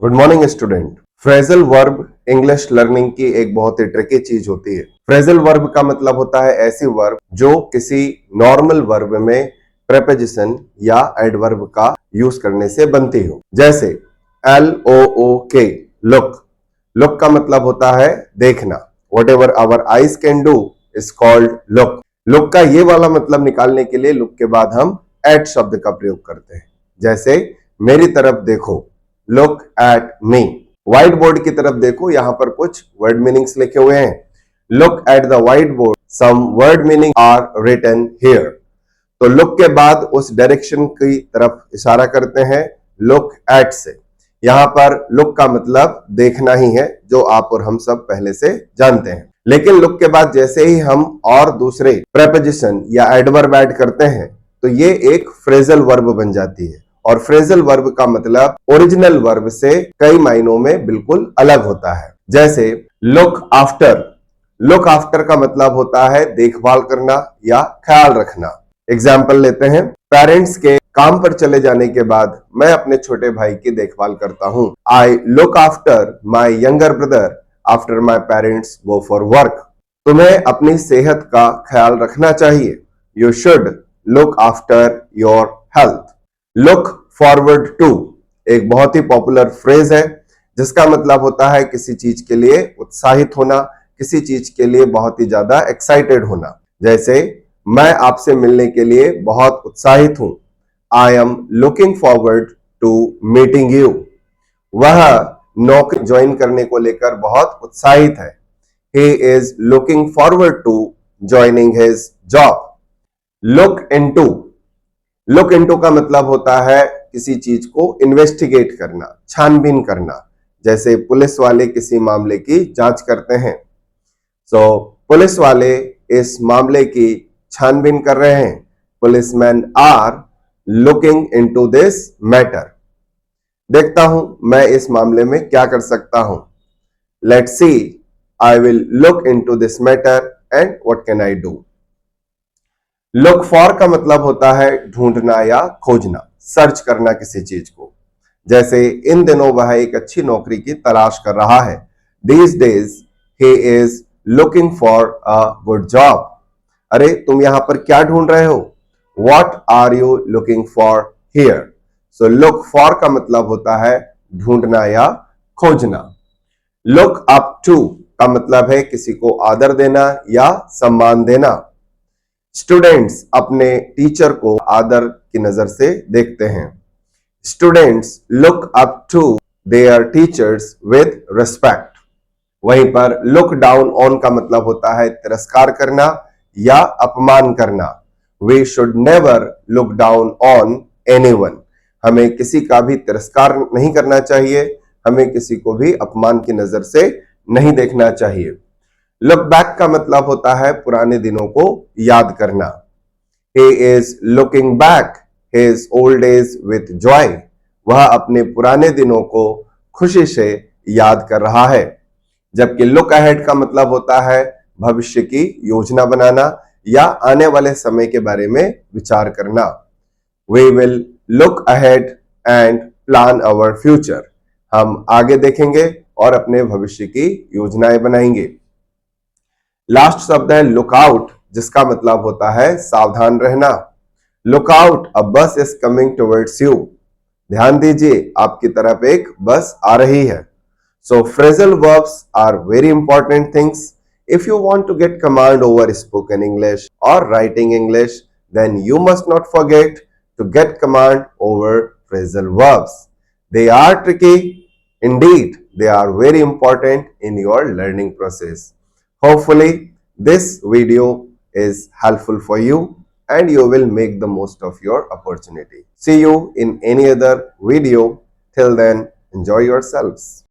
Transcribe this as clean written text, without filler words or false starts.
Good morning student. Phrasal verb English learning की एक बहुत ही ट्रिकी चीज होती है। फ्रेजल वर्ब का मतलब होता है ऐसी वर्ब जो किसी नॉर्मल वर्ब में प्रेपोजिशन या एडवर्ब का यूज करने से बनती हो। जैसे LOOK, लुक। लुक का मतलब होता है देखना। Whatever our eyes can do is called look. Look का ये वाला मतलब निकालने के लिए लुक के बाद हम एट शब्द का प्रयोग करते हैं। जैसे मेरी तरफ देखो, look at me. White board की तरफ देखो, यहां पर कुछ वर्ड मीनिंग्स लिखे हुए हैं। Look at the white board, some word meaning are written here. तो लुक के बाद उस डायरेक्शन की तरफ इशारा करते हैं लुक एट से। यहां पर लुक का मतलब देखना ही है, जो आप और हम सब पहले से जानते हैं। लेकिन लुक के बाद जैसे ही हम और दूसरे प्रेपोजिशन या एडवर्ब ऐड करते हैं तो ये एक फ्रेजल वर्ब बन जाती है। और फ्रेजल वर्ब का मतलब ओरिजिनल वर्ब से कई मायनों में बिल्कुल अलग होता है। जैसे लुक आफ्टर। लुक आफ्टर का मतलब होता है देखभाल करना या ख्याल रखना। एग्जाम्पल लेते हैं। पेरेंट्स के काम पर चले जाने के बाद मैं अपने छोटे भाई की देखभाल करता हूं। I look after my younger brother after my parents go for work. तुम्हें अपनी सेहत का ख्याल रखना चाहिए। You should look after your health. Look forward to एक बहुत ही पॉपुलर फ्रेज है, जिसका मतलब होता है किसी चीज के लिए उत्साहित होना, किसी चीज के लिए बहुत ही ज्यादा एक्साइटेड होना। जैसे मैं आपसे मिलने के लिए बहुत उत्साहित हूं। I am looking forward to meeting you. वह नौकरी ज्वाइन करने को लेकर बहुत उत्साहित है। He is looking forward to joining his job. Look into. Look into का मतलब होता है किसी चीज को इन्वेस्टिगेट करना, छानबीन करना। जैसे पुलिस वाले किसी मामले की जांच करते हैं। पुलिस वाले इस मामले की छानबीन कर रहे हैं। Policeman are looking into this matter. देखता हूं मैं इस मामले में क्या कर सकता हूं। Let's see, I will look into this matter and what can I do. Look for का मतलब होता है ढूंढना या खोजना, सर्च करना किसी चीज को। जैसे इन दिनों वह एक अच्छी नौकरी की तलाश कर रहा है। These days he is looking for a good job. अरे तुम यहां पर क्या ढूंढ रहे हो? What are you looking for here? So look for का मतलब होता है ढूंढना या खोजना। लुक अप टू का मतलब है किसी को आदर देना या सम्मान देना। स्टूडेंट्स अपने टीचर को आदर की नजर से देखते हैं। Students look up to their teachers with respect. वहीं पर लुक डाउन ऑन का मतलब होता है तिरस्कार करना या अपमान करना। We should never look down on anyone. हमें किसी का भी तिरस्कार नहीं करना चाहिए, हमें किसी को भी अपमान की नजर से नहीं देखना चाहिए। लुक बैक का मतलब होता है पुराने दिनों को याद करना। He is looking back his old days with joy. वह अपने पुराने दिनों को खुशी से याद कर रहा है। जबकि लुक अहेड का मतलब होता है भविष्य की योजना बनाना या आने वाले समय के बारे में विचार करना। We will look ahead and plan our future. हम आगे देखेंगे और अपने भविष्य की योजनाएं बनाएंगे। लास्ट शब्द है लुक आउट, जिसका मतलब होता है सावधान रहना। लुक आउट, अ बस इज कमिंग टुवर्ड्स यू। ध्यान दीजिए, आपकी तरफ एक बस आ रही है। So phrasal verbs are very important things. If you want to get command over spoken English और writing English, then you must not forget to get command over phrasal verbs. They are tricky. Indeed, they are very important in your learning process. Hopefully, this video is helpful for you and you will make the most of your opportunity. See you in any other video. Till then, enjoy yourselves.